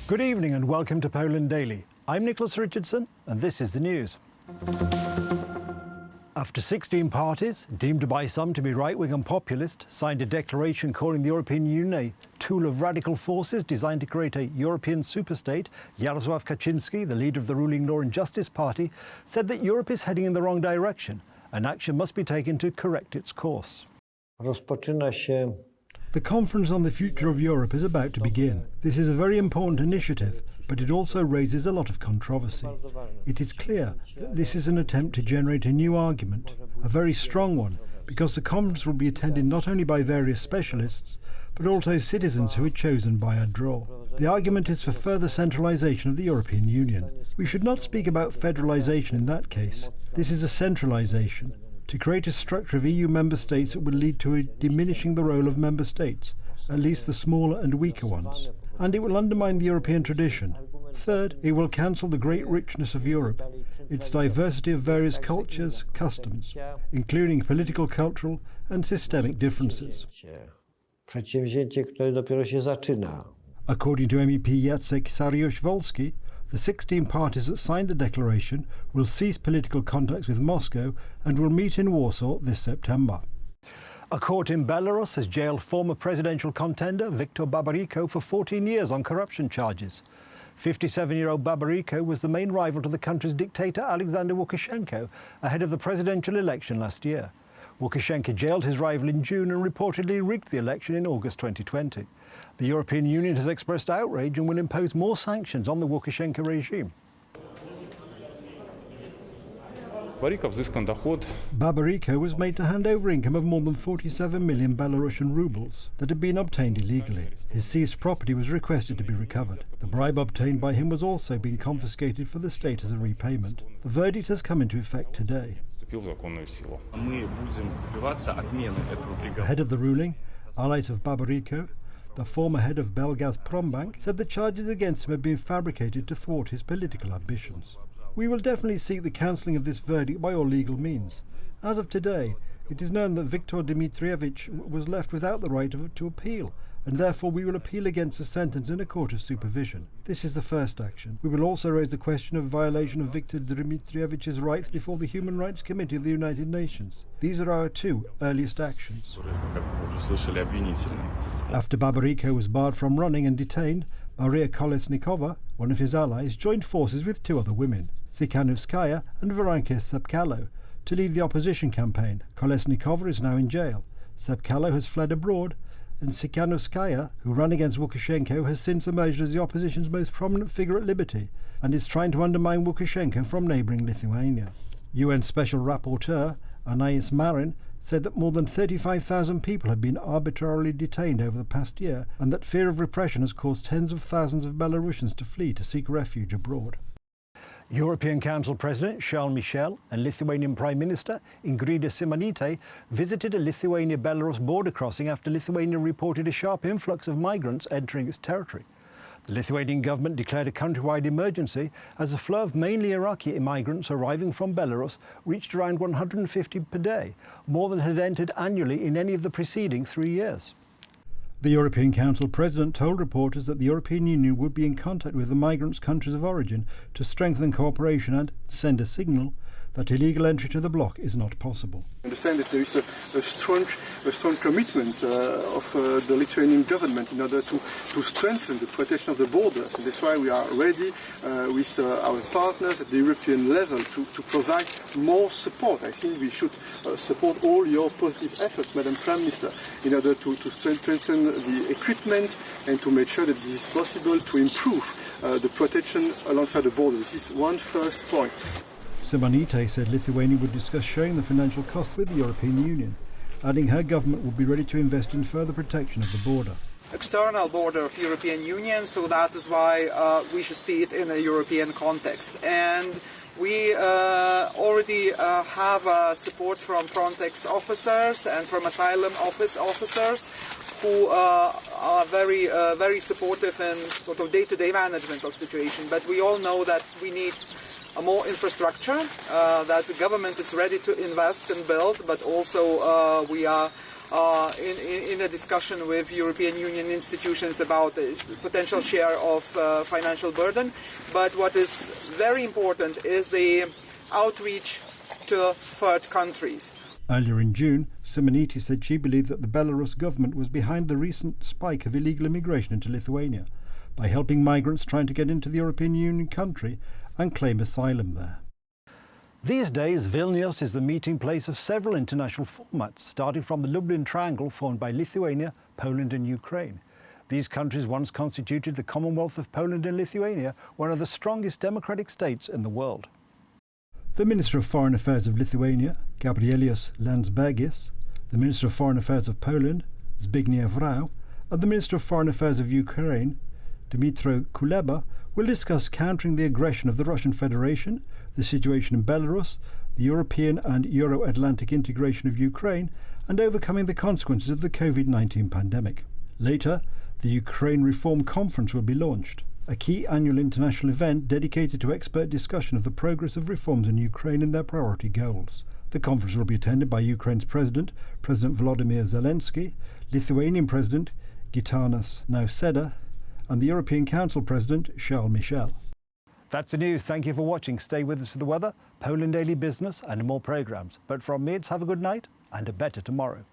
Good evening and welcome to Poland Daily. I'm Nicholas Richardson and this is the news. After 16 parties, deemed by some to be right-wing and populist, signed a declaration calling the European Union a tool of radical forces designed to create a European superstate, Jarosław Kaczynski, the leader of the ruling Law and Justice Party, said that Europe is heading in the wrong direction and action must be taken to correct its course. The conference on the future of Europe is about to begin. This is a very important initiative, but it also raises a lot of controversy. It is clear that this is an attempt to generate a new argument, a very strong one, because the conference will be attended not only by various specialists, but also citizens who are chosen by a draw. The argument is for further centralisation of the European Union. We should not speak about federalisation in that case. This is a centralisation, to create a structure of EU member states that would lead to a diminishing the role of member states, at least the smaller and weaker ones. And it will undermine the European tradition. Third, it will cancel the great richness of Europe, its diversity of various cultures, customs, including political, cultural and systemic differences. According to MEP Jacek Saryusz-Wolski, the 16 parties that signed the declaration will cease political contacts with Moscow and will meet in Warsaw this September. A court in Belarus has jailed former presidential contender Viktor Babaryko for 14 years on corruption charges. 57-year-old Babaryko was the main rival to the country's dictator Aleksander Lukashenka ahead of the presidential election last year. Lukashenka jailed his rival in June and reportedly rigged the election in August 2020. The European Union has expressed outrage and will impose more sanctions on the Lukashenka regime. Babaryko was made to hand over income of more than 47 million Belarusian rubles that had been obtained illegally. His seized property was requested to be recovered. The bribe obtained by him was also being confiscated for the state as a repayment. The verdict has come into effect today. Ahead of the ruling, allies of Babaryko, the former head of Belgazpромbank, said the charges against him had been fabricated to thwart his political ambitions. We will definitely seek the cancelling of this verdict by all legal means. As of today, it is known that Viktor Dmitrievich was left without the right to appeal, and therefore we will appeal against the sentence in a court of supervision. This is the first action. We will also raise the question of violation of Viktor Dmitrievich's rights before the Human Rights Committee of the United Nations. These are our two earliest actions. After Babaryko was barred from running and detained, Maria Kolesnikova, one of his allies, joined forces with two other women, Tsikhanouskaya and Veronika Tsepkalo, to lead the opposition campaign. Kolesnikova is now in jail. Tsepkalo has fled abroad, and Tsikhanouskaya, who ran against Lukashenko, has since emerged as the opposition's most prominent figure at liberty and is trying to undermine Lukashenko from neighbouring Lithuania. UN Special Rapporteur Anais Marin said that more than 35,000 people have been arbitrarily detained over the past year and that fear of repression has caused tens of thousands of Belarusians to flee to seek refuge abroad. European Council President Charles Michel and Lithuanian Prime Minister Ingrida Šimonytė visited a Lithuania-Belarus border crossing after Lithuania reported a sharp influx of migrants entering its territory. The Lithuanian government declared a countrywide emergency as the flow of mainly Iraqi migrants arriving from Belarus reached around 150 per day, more than had entered annually in any of the preceding 3 years. The European Council President told reporters that the European Union would be in contact with the migrants' countries of origin to strengthen cooperation and send a signal that illegal entry to the bloc is not possible. I understand that there is a strong commitment of the Lithuanian government in order to strengthen the protection of the borders. And that's why we are ready with our partners at the European level to provide more support. I think we should support all your positive efforts, Madam Prime Minister, in order to strengthen the equipment and to make sure that this is possible to improve the protection alongside the border. This is one first point. Šimonytė said Lithuania would discuss sharing the financial cost with the European Union, adding her government would be ready to invest in further protection of the border. External border of European Union, so that is why we should see it in a European context. And we already have support from Frontex officers and from asylum officers who are very supportive in sort of day-to-day management of situation. But we all know that we need more infrastructure, that the government is ready to invest and build, but also we are in a discussion with European Union institutions about the potential share of financial burden. But what is very important is the outreach to third countries. Earlier in June, Simoniti said she believed that the Belarus government was behind the recent spike of illegal immigration into Lithuania by helping migrants trying to get into the European Union country and claim asylum there. These days, Vilnius is the meeting place of several international formats, starting from the Lublin Triangle formed by Lithuania, Poland and Ukraine. These countries once constituted the Commonwealth of Poland and Lithuania, one of the strongest democratic states in the world. The Minister of Foreign Affairs of Lithuania, Gabrielius Landsbergis, the Minister of Foreign Affairs of Poland, Zbigniew Rau, and the Minister of Foreign Affairs of Ukraine, Dmytro Kuleba, will discuss countering the aggression of the Russian Federation, the situation in Belarus, the European and Euro-Atlantic integration of Ukraine, and overcoming the consequences of the COVID-19 pandemic. Later, the Ukraine Reform Conference will be launched, a key annual international event dedicated to expert discussion of the progress of reforms in Ukraine and their priority goals. The conference will be attended by Ukraine's President Volodymyr Zelensky, Lithuanian President Gitanas Nausėda, and the European Council President Charles Michel. That's the news. Thank you for watching. Stay with us for the weather, Poland Daily Business and more programmes. But from me, it's have a good night and a better tomorrow.